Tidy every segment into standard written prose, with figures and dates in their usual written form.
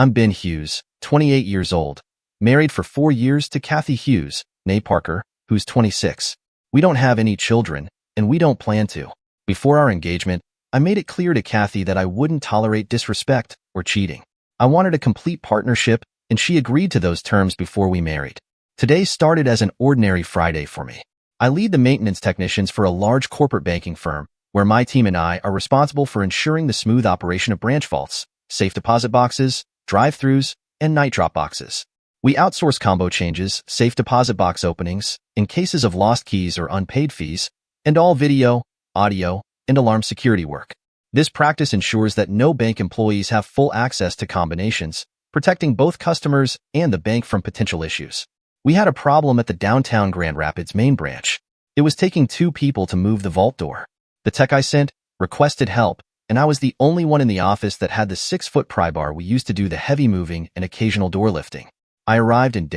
I'm Ben Hughes, 28 years old, married for 4 years to Kathy Hughes, née Parker, who's 26. We don't have any children, and we don't plan to. Before our engagement, I made it clear to Kathy that I wouldn't tolerate disrespect or cheating. I wanted a complete partnership, and she agreed to those terms before we married. Today started as an ordinary Friday for me. I lead the maintenance technicians for a large corporate banking firm, where my team and I are responsible for ensuring the smooth operation of branch vaults, safe deposit boxes, drive-thrus, and night drop boxes. We outsource combo changes, safe deposit box openings, in cases of lost keys or unpaid fees, and all video, audio, and alarm security work. This practice ensures that no bank employees have full access to combinations, protecting both customers and the bank from potential issues. We had a problem at the downtown Grand Rapids main branch. It was taking 2 people to move the vault door. The tech I sent requested help, and I was the only one in the office that had the 6-foot pry bar we used to do the heavy moving and occasional door lifting. I arrived and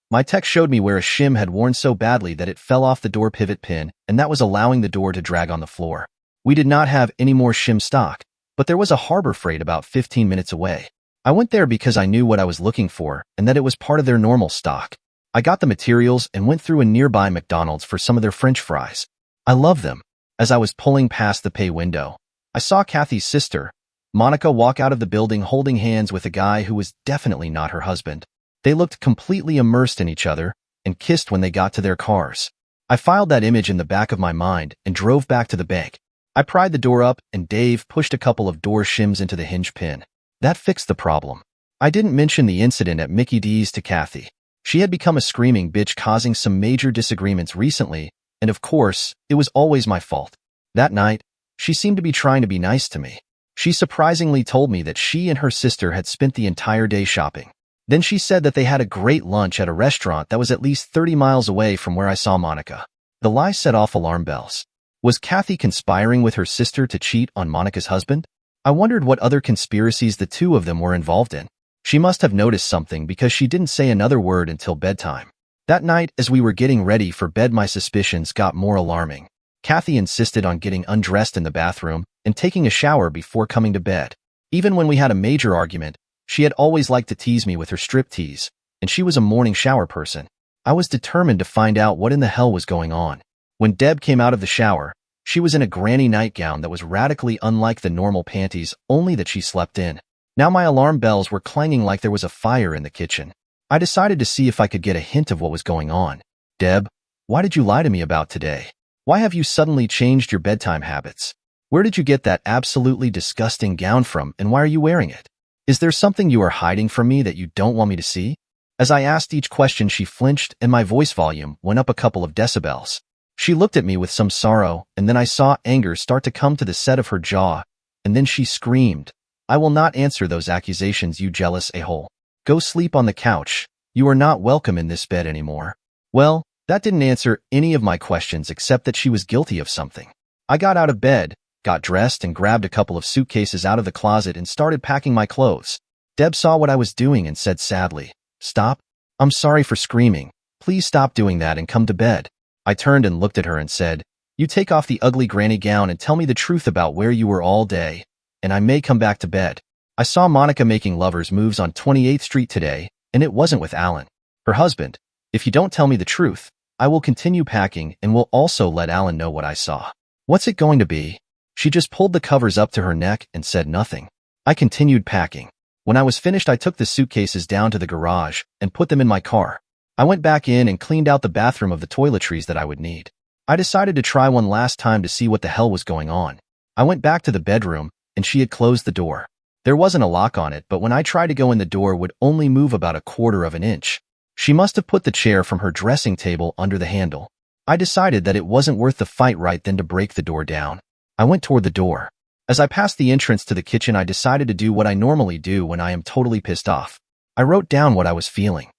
my tech showed me where a shim had worn so badly that it fell off the door pivot pin, and that was allowing the door to drag on the floor. We did not have any more shim stock, but there was a Harbor Freight about 15 minutes away. I went there because I knew what I was looking for and that it was part of their normal stock. I got the materials and went through a nearby McDonald's for some of their French fries. I love them. As I was pulling past the pay window, I saw Kathy's sister, Monica, walk out of the building holding hands with a guy who was definitely not her husband. They looked completely immersed in each other and kissed when they got to their cars. I filed that image in the back of my mind and drove back to the bank. I pried the door up and Dave pushed a couple of door shims into the hinge pin. That fixed the problem. I didn't mention the incident at Mickey D's to Kathy. She had become a screaming bitch, causing some major disagreements recently, and of course, it was always my fault. That night, she seemed to be trying to be nice to me. She surprisingly told me that she and her sister had spent the entire day shopping. Then she said that they had a great lunch at a restaurant that was at least 30 miles away from where I saw Monica. The lie set off alarm bells. Was Kathy conspiring with her sister to cheat on Monica's husband? I wondered what other conspiracies the two of them were involved in. She must have noticed something because she didn't say another word until bedtime. That night, as we were getting ready for bed, my suspicions got more alarming. Kathy insisted on getting undressed in the bathroom and taking a shower before coming to bed. Even when we had a major argument, she had always liked to tease me with her striptease, and she was a morning shower person. I was determined to find out what in the hell was going on. When Deb came out of the shower, she was in a granny nightgown that was radically unlike the normal panties, only that she slept in. Now my alarm bells were clanging like there was a fire in the kitchen. I decided to see if I could get a hint of what was going on. Deb, why did you lie to me about today? Why have you suddenly changed your bedtime habits? Where did you get that absolutely disgusting gown from, and why are you wearing it? Is there something you are hiding from me that you don't want me to see? As I asked each question, she flinched and my voice volume went up a couple of decibels. She looked at me with some sorrow, and then I saw anger start to come to the set of her jaw, and then she screamed, "I will not answer those accusations, you jealous a-hole. Go sleep on the couch. You are not welcome in this bed anymore." Well, that didn't answer any of my questions except that she was guilty of something. I got out of bed, got dressed, and grabbed a couple of suitcases out of the closet and started packing my clothes. Deb saw what I was doing and said sadly, "Stop. I'm sorry for screaming. Please stop doing that and come to bed." I turned and looked at her and said, "You take off the ugly granny gown and tell me the truth about where you were all day, and I may come back to bed." I saw Monica making lovers moves on 28th Street today, and it wasn't with Alan, her husband. If you don't tell me the truth, I will continue packing and will also let Alan know what I saw. What's it going to be? She just pulled the covers up to her neck and said nothing. I continued packing. When I was finished, I took the suitcases down to the garage and put them in my car. I went back in and cleaned out the bathroom of the toiletries that I would need. I decided to try one last time to see what the hell was going on. I went back to the bedroom, and she had closed the door. There wasn't a lock on it, but when I tried to go in, the door would only move about 1/4 of an inch. She must have put the chair from her dressing table under the handle. I decided that it wasn't worth the fight right then to break the door down. I went toward the door. As I passed the entrance to the kitchen, I decided to do what I normally do when I am totally pissed off. I wrote down what I was feeling.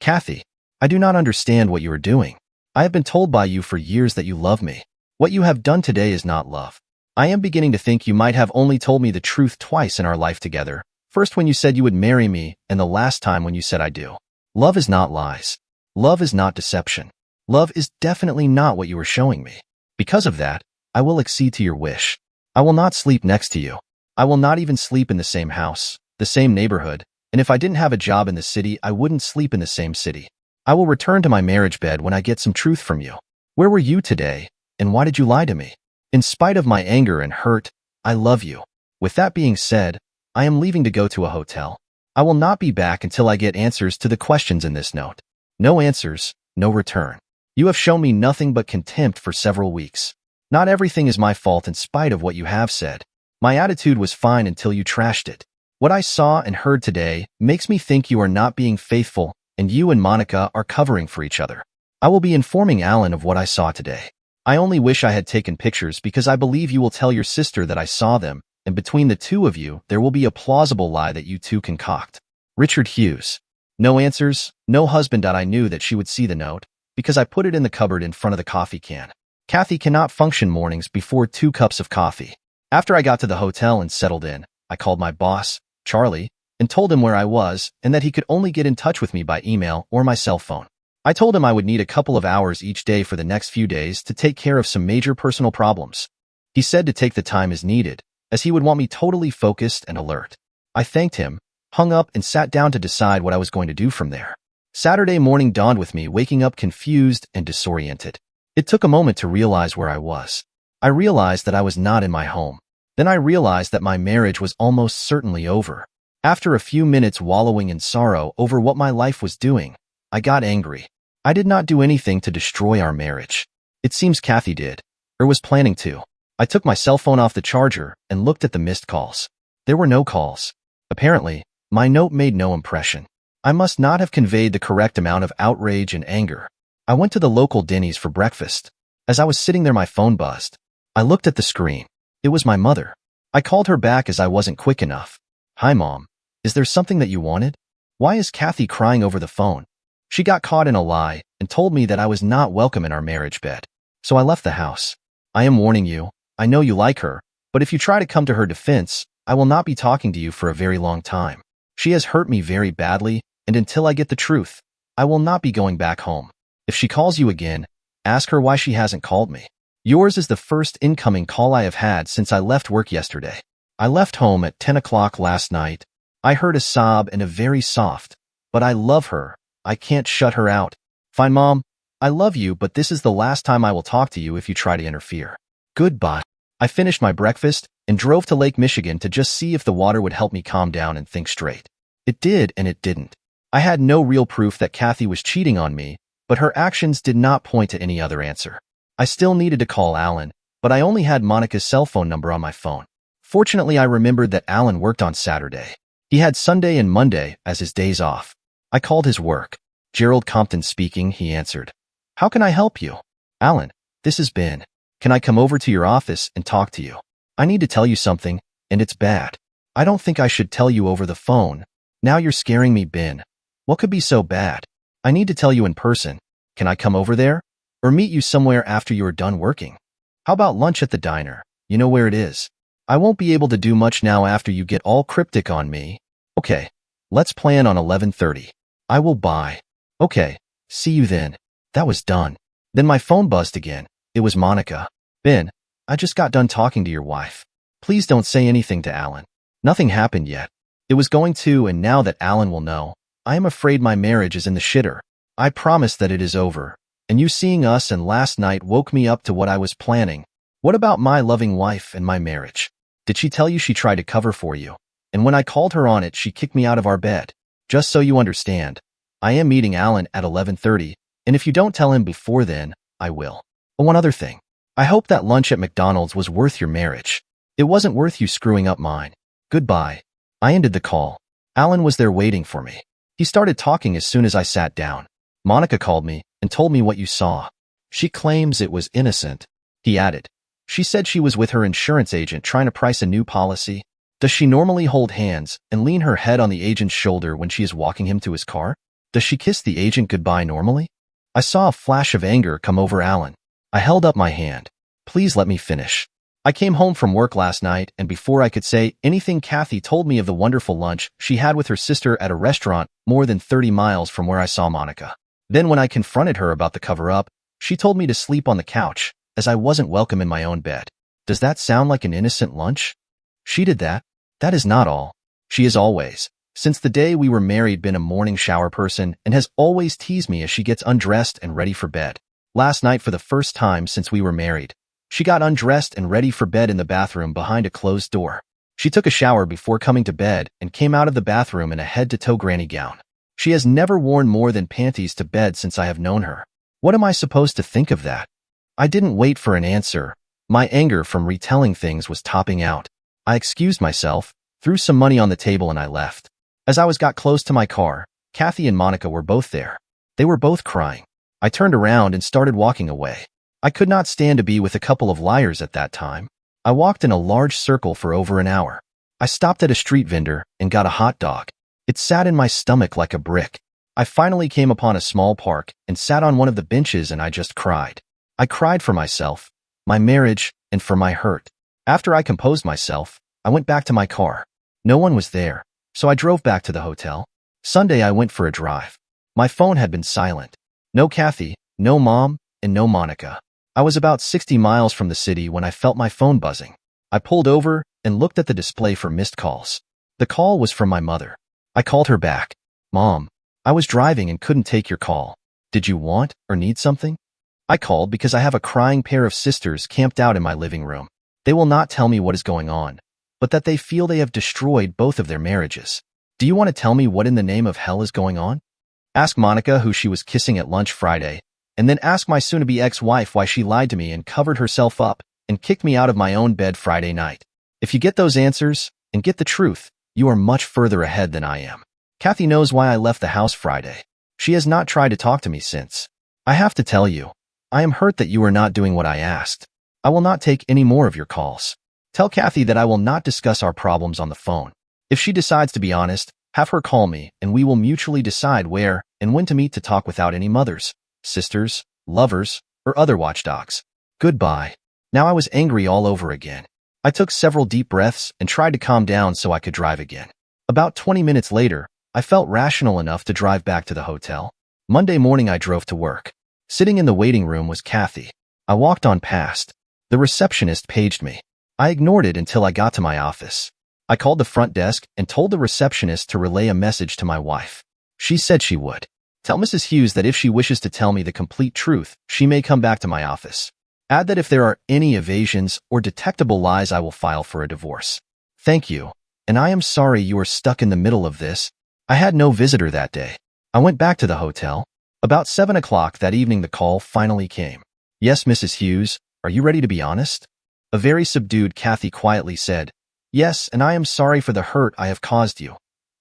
"Kathy, I do not understand what you are doing. I have been told by you for years that you love me. What you have done today is not love. I am beginning to think you might have only told me the truth twice in our life together. First when you said you would marry me, and the last time when you said I do. Love is not lies. Love is not deception. Love is definitely not what you are showing me. Because of that, I will accede to your wish. I will not sleep next to you. I will not even sleep in the same house, the same neighborhood, And if I didn't have a job in the city, I wouldn't sleep in the same city. I will return to my marriage bed when I get some truth from you. Where were you today, and why did you lie to me? In spite of my anger and hurt, I love you. With that being said, I am leaving to go to a hotel. I will not be back until I get answers to the questions in this note. No answers, no return. You have shown me nothing but contempt for several weeks. Not everything is my fault in spite of what you have said. My attitude was fine until you trashed it. What I saw and heard today makes me think you are not being faithful and you and Monica are covering for each other. I will be informing Alan of what I saw today. I only wish I had taken pictures because I believe you will tell your sister that I saw them, and between the two of you, there will be a plausible lie that you two concoct. Richard Hughes. No answers, no husband. I knew that she would see the note because I put it in the cupboard in front of the coffee can. Kathy cannot function mornings before 2 cups of coffee. After I got to the hotel and settled in, I called my boss, Charlie, and told him where I was and that he could only get in touch with me by email or my cell phone. I told him I would need a couple of hours each day for the next few days to take care of some major personal problems. He said to take the time as needed, as he would want me totally focused and alert. I thanked him, hung up, and sat down to decide what I was going to do from there. Saturday morning dawned with me waking up confused and disoriented. It took a moment to realize where I was. I realized that I was not in my home. Then I realized that my marriage was almost certainly over. After a few minutes wallowing in sorrow over what my life was doing, I got angry. I did not do anything to destroy our marriage. It seems Kathy did, or was planning to. I took my cell phone off the charger and looked at the missed calls. There were no calls. Apparently, my note made no impression. I must not have conveyed the correct amount of outrage and anger. I went to the local Denny's for breakfast. As I was sitting there, my phone buzzed. I looked at the screen. It was my mother. I called her back as I wasn't quick enough. Hi, Mom. Is there something that you wanted? Why is Kathy crying over the phone? She got caught in a lie and told me that I was not welcome in our marriage bed. So I left the house. I am warning you. I know you like her, but if you try to come to her defense, I will not be talking to you for a very long time. She has hurt me very badly, and until I get the truth, I will not be going back home. If she calls you again, ask her why she hasn't called me. Yours is the first incoming call I have had since I left work yesterday. I left home at 10 o'clock last night. I heard a sob and a very soft, but I love her. I can't shut her out. Fine, Mom. I love you, but this is the last time I will talk to you if you try to interfere. Goodbye. I finished my breakfast and drove to Lake Michigan to just see if the water would help me calm down and think straight. It did, and it didn't. I had no real proof that Kathy was cheating on me, but her actions did not point to any other answer. I still needed to call Alan, but I only had Monica's cell phone number on my phone. Fortunately, I remembered that Alan worked on Saturday. He had Sunday and Monday as his days off. I called his work. Gerald Compton speaking, he answered. How can I help you? Alan, this is Ben. Can I come over to your office and talk to you? I need to tell you something, and it's bad. I don't think I should tell you over the phone. Now you're scaring me, Ben. What could be so bad? I need to tell you in person. Can I come over there? Or meet you somewhere after you are done working? How about lunch at the diner? You know where it is. I won't be able to do much now after you get all cryptic on me. Okay, let's plan on 11:30. I will buy. Okay, see you then. That was done. Then my phone buzzed again. It was Monica. Ben, I just got done talking to your wife. Please don't say anything to Alan. Nothing happened yet. It was going to, and now that Alan will know, I am afraid my marriage is in the shitter. I promise that it is over. And you seeing us and last night woke me up to what I was planning. What about my loving wife and my marriage? Did she tell you she tried to cover for you? And when I called her on it, she kicked me out of our bed. Just so you understand, I am meeting Alan at 11:30, and if you don't tell him before then, I will. But one other thing. I hope that lunch at McDonald's was worth your marriage. It wasn't worth you screwing up mine. Goodbye. I ended the call. Alan was there waiting for me. He started talking as soon as I sat down. Monica called me and told me what you saw. She claims it was innocent. He added. She said she was with her insurance agent trying to price a new policy. Does she normally hold hands and lean her head on the agent's shoulder when she is walking him to his car? Does she kiss the agent goodbye normally? I saw a flash of anger come over Alan. I held up my hand. Please let me finish. I came home from work last night, and before I could say anything, Kathy told me of the wonderful lunch she had with her sister at a restaurant more than 30 miles from where I saw Monica. Then when I confronted her about the cover-up, she told me to sleep on the couch, as I wasn't welcome in my own bed. Does that sound like an innocent lunch? She did that. That is not all. She is always since the day we were married, been a morning shower person and has always teased me as she gets undressed and ready for bed. Last night, for the first time since we were married, she got undressed and ready for bed in the bathroom behind a closed door. She took a shower before coming to bed and came out of the bathroom in a head-to-toe granny gown. She has never worn more than panties to bed since I have known her. What am I supposed to think of that? I didn't wait for an answer. My anger from retelling things was topping out. I excused myself, threw some money on the table, and I left. As I got close to my car, Kathy and Monica were both there. They were both crying. I turned around and started walking away. I could not stand to be with a couple of liars at that time. I walked in a large circle for over an hour. I stopped at a street vendor and got a hot dog. It sat in my stomach like a brick. I finally came upon a small park and sat on one of the benches, and I just cried. I cried for myself, my marriage, and for my hurt. After I composed myself, I went back to my car. No one was there, so I drove back to the hotel. Sunday, I went for a drive. My phone had been silent. No Kathy, no Mom, and no Monica. I was about 60 miles from the city when I felt my phone buzzing. I pulled over and looked at the display for missed calls. The call was from my mother. I called her back. Mom, I was driving and couldn't take your call. Did you want or need something? I called because I have a crying pair of sisters camped out in my living room. They will not tell me what is going on, but that they feel they have destroyed both of their marriages. Do you want to tell me what in the name of hell is going on? Ask Monica who she was kissing at lunch Friday, and then ask my soon-to-be ex-wife why she lied to me and covered herself up and kicked me out of my own bed Friday night. If you get those answers and get the truth, you are much further ahead than I am. Kathy knows why I left the house Friday. She has not tried to talk to me since. I have to tell you, I am hurt that you are not doing what I asked. I will not take any more of your calls. Tell Kathy that I will not discuss our problems on the phone. If she decides to be honest, have her call me and we will mutually decide where and when to meet to talk without any mothers, sisters, lovers, or other watchdogs. Goodbye. Now I was angry all over again. I took several deep breaths and tried to calm down so I could drive again. About 20 minutes later, I felt rational enough to drive back to the hotel. Monday morning, I drove to work. Sitting in the waiting room was Kathy. I walked on past. The receptionist paged me. I ignored it until I got to my office. I called the front desk and told the receptionist to relay a message to my wife. She said she would. Tell Mrs. Hughes that if she wishes to tell me the complete truth, she may come back to my office. Add that if there are any evasions or detectable lies, I will file for a divorce. Thank you. And I am sorry you are stuck in the middle of this. I had no visitor that day. I went back to the hotel. About 7 o'clock that evening, the call finally came. Yes, Mrs. Hughes, are you ready to be honest? A very subdued Kathy quietly said, Yes, and I am sorry for the hurt I have caused you.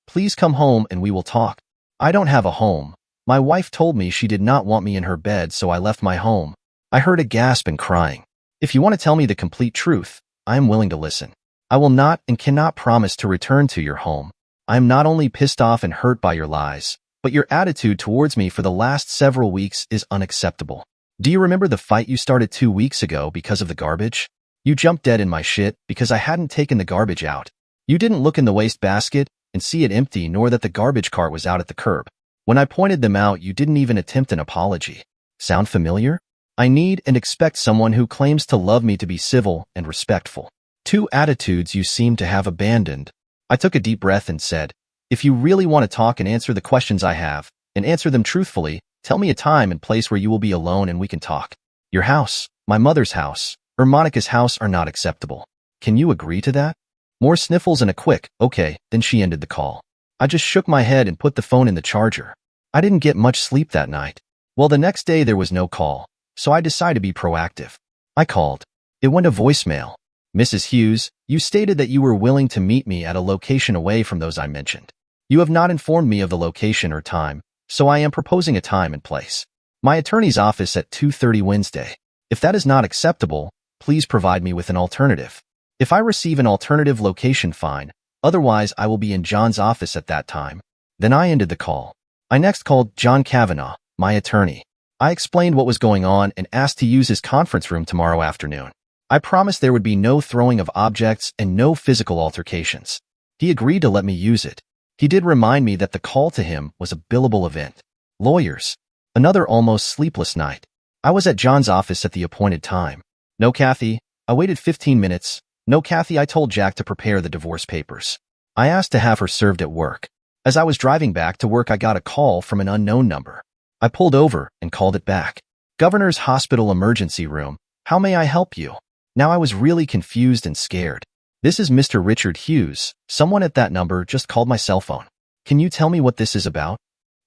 Please come home and we will talk. I don't have a home. My wife told me she did not want me in her bed, so I left my home. I heard a gasp and crying. If you want to tell me the complete truth, I am willing to listen. I will not and cannot promise to return to your home. I am not only pissed off and hurt by your lies, but your attitude towards me for the last several weeks is unacceptable. Do you remember the fight you started 2 weeks ago because of the garbage? You jumped dead in my shit because I hadn't taken the garbage out. You didn't look in the waste basket and see it empty, nor that the garbage cart was out at the curb. When I pointed them out, you didn't even attempt an apology. Sound familiar? I need and expect someone who claims to love me to be civil and respectful. 2 attitudes you seem to have abandoned. I took a deep breath and said, If you really want to talk and answer the questions I have, and answer them truthfully, tell me a time and place where you will be alone and we can talk. Your house, my mother's house, or Monica's house are not acceptable. Can you agree to that? More sniffles and a quick, okay, then she ended the call. I just shook my head and put the phone in the charger. I didn't get much sleep that night. Well, the next day there was no call, so I decided to be proactive. I called. It went to voicemail. Mrs. Hughes, you stated that you were willing to meet me at a location away from those I mentioned. You have not informed me of the location or time, so I am proposing a time and place. My attorney's office at 2:30 Wednesday. If that is not acceptable, please provide me with an alternative. If I receive an alternative location, fine. Otherwise, I will be in John's office at that time. Then I ended the call. I next called John Kavanaugh, my attorney. I explained what was going on and asked to use his conference room tomorrow afternoon. I promised there would be no throwing of objects and no physical altercations. He agreed to let me use it. He did remind me that the call to him was a billable event. Lawyers. Another almost sleepless night. I was at John's office at the appointed time. No Kathy. I waited 15 minutes. No Kathy. I told Jack to prepare the divorce papers. I asked to have her served at work. As I was driving back to work, I got a call from an unknown number. I pulled over and called it back. Governor's Hospital Emergency Room. How may I help you? Now I was really confused and scared. This is Mr. Richard Hughes. Someone at that number just called my cell phone. Can you tell me what this is about?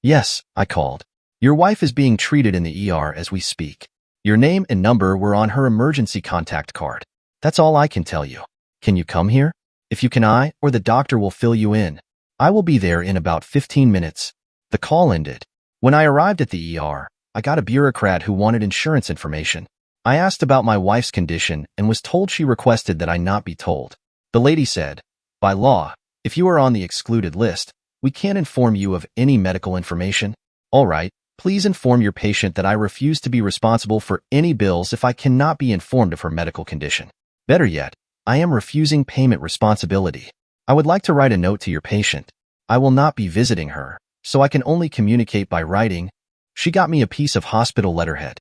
Yes, I called. Your wife is being treated in the ER as we speak. Your name and number were on her emergency contact card. That's all I can tell you. Can you come here? If you can, I or the doctor will fill you in. I will be there in about 15 minutes. The call ended. When I arrived at the ER, I got a bureaucrat who wanted insurance information. I asked about my wife's condition and was told she requested that I not be told. The lady said, by law, if you are on the excluded list, we can't inform you of any medical information. All right, please inform your patient that I refuse to be responsible for any bills if I cannot be informed of her medical condition. Better yet, I am refusing payment responsibility. I would like to write a note to your patient. I will not be visiting her, so I can only communicate by writing. She got me a piece of hospital letterhead.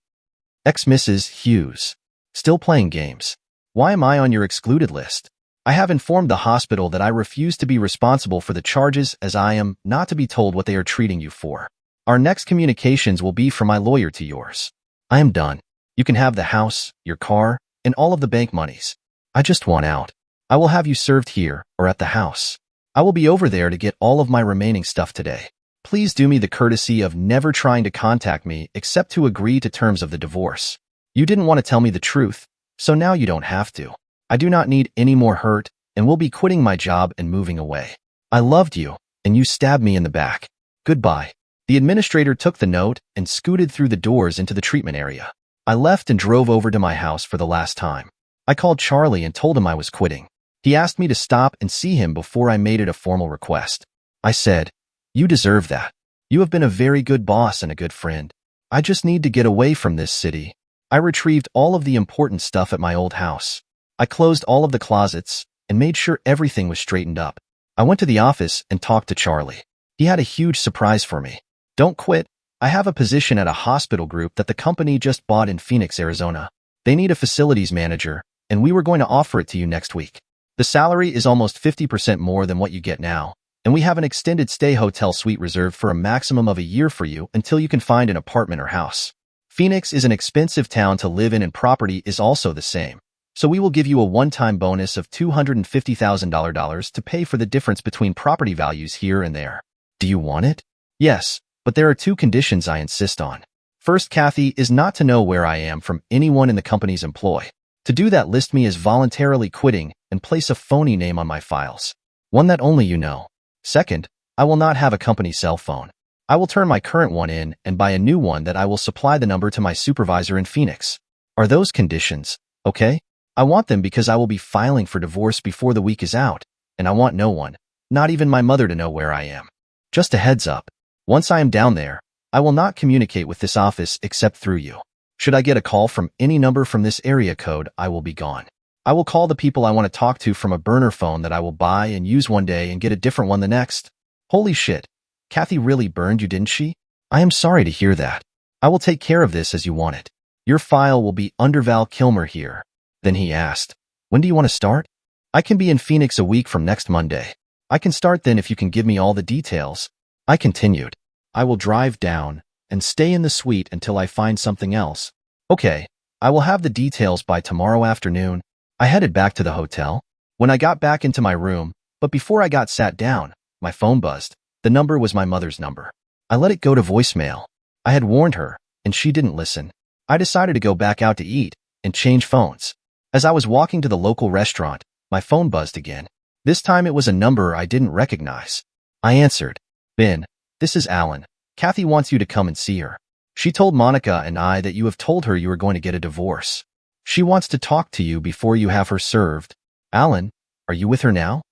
Ex-Mrs. Hughes. Still playing games. Why am I on your excluded list? I have informed the hospital that I refuse to be responsible for the charges as I am not to be told what they are treating you for. Our next communications will be from my lawyer to yours. I am done. You can have the house, your car, and all of the bank monies. I just want out. I will have you served here or at the house. I will be over there to get all of my remaining stuff today. Please do me the courtesy of never trying to contact me except to agree to terms of the divorce. You didn't want to tell me the truth, so now you don't have to. I do not need any more hurt and will be quitting my job and moving away. I loved you, and you stabbed me in the back. Goodbye. The administrator took the note and scooted through the doors into the treatment area. I left and drove over to my house for the last time. I called Charlie and told him I was quitting. He asked me to stop and see him before I made it a formal request. I said, you deserve that. You have been a very good boss and a good friend. I just need to get away from this city. I retrieved all of the important stuff at my old house. I closed all of the closets and made sure everything was straightened up. I went to the office and talked to Charlie. He had a huge surprise for me. Don't quit. I have a position at a hospital group that the company just bought in Phoenix, Arizona. They need a facilities manager, and we were going to offer it to you next week. The salary is almost 50% more than what you get now, and we have an extended stay hotel suite reserved for a maximum of a year for you until you can find an apartment or house. Phoenix is an expensive town to live in and property is also the same. So we will give you a one-time bonus of $250,000 to pay for the difference between property values here and there. Do you want it? Yes, but there are two conditions I insist on. First, Kathy is not to know where I am from anyone in the company's employ. To do that, list me as voluntarily quitting and place a phony name on my files. One that only you know. Second, I will not have a company cell phone. I will turn my current one in and buy a new one that I will supply the number to my supervisor in Phoenix. Are those conditions okay? I want them because I will be filing for divorce before the week is out, and I want no one, not even my mother, to know where I am. Just a heads up. Once I am down there, I will not communicate with this office except through you. Should I get a call from any number from this area code, I will be gone. I will call the people I want to talk to from a burner phone that I will buy and use one day and get a different one the next. Holy shit. Kathy really burned you, didn't she? I am sorry to hear that. I will take care of this as you want it. Your file will be under Val Kilmer here. Then he asked, when do you want to start? I can be in Phoenix a week from next Monday. I can start then if you can give me all the details. I continued. I will drive down and stay in the suite until I find something else. Okay, I will have the details by tomorrow afternoon. I headed back to the hotel. When I got back into my room, but before I got sat down, my phone buzzed. The number was my mother's number. I let it go to voicemail. I had warned her, and she didn't listen. I decided to go back out to eat and change phones. As I was walking to the local restaurant, my phone buzzed again. This time it was a number I didn't recognize. I answered. Ben, this is Alan. Kathy wants you to come and see her. She told Monica and I that you have told her you are going to get a divorce. She wants to talk to you before you have her served. Alan, are you with her now?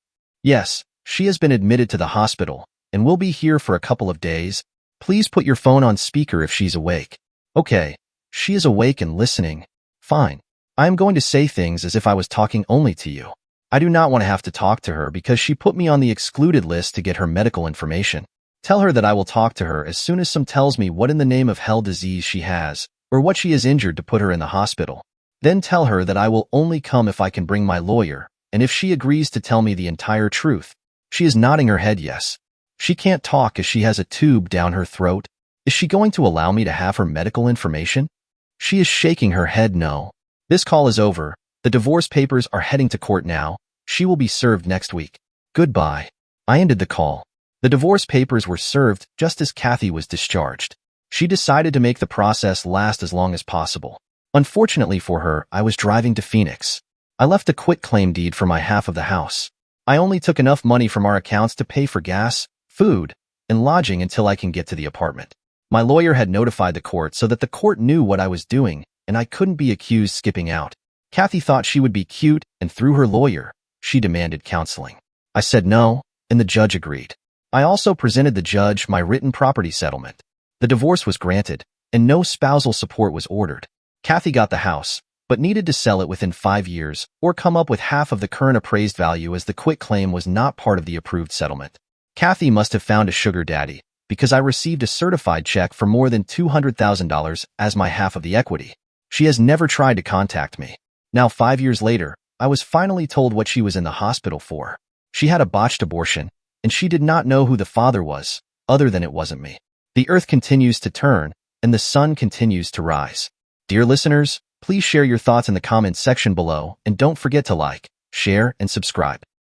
Yes, she has been admitted to the hospital and will be here for a couple of days. Please put your phone on speaker if she's awake. Okay, she is awake and listening. Fine. I am going to say things as if I was talking only to you. I do not want to have to talk to her because she put me on the excluded list to get her medical information. Tell her that I will talk to her as soon as some tells me what in the name of hell disease she has, or what she is injured to put her in the hospital. Then tell her that I will only come if I can bring my lawyer, and if she agrees to tell me the entire truth. She is nodding her head yes. She can't talk as she has a tube down her throat. Is she going to allow me to have her medical information? She is shaking her head no. This call is over. The divorce papers are heading to court now. She will be served next week. Goodbye. I ended the call. The divorce papers were served just as Kathy was discharged. She decided to make the process last as long as possible. Unfortunately for her, I was driving to Phoenix. I left a quitclaim deed for my half of the house. I only took enough money from our accounts to pay for gas, food, and lodging until I can get to the apartment. My lawyer had notified the court so that the court knew what I was doing, and I couldn't be accused skipping out. Kathy thought she would be cute, and through her lawyer, she demanded counseling. I said no, and the judge agreed. I also presented the judge my written property settlement. The divorce was granted, and no spousal support was ordered. Kathy got the house, but needed to sell it within 5 years or come up with half of the current appraised value as the quitclaim was not part of the approved settlement. Kathy must have found a sugar daddy because I received a certified check for more than $200,000 as my half of the equity. She has never tried to contact me. Now 5 years later, I was finally told what she was in the hospital for. She had a botched abortion, and she did not know who the father was, other than it wasn't me. The earth continues to turn, and the sun continues to rise. Dear listeners, please share your thoughts in the comments section below, and don't forget to like, share, and subscribe.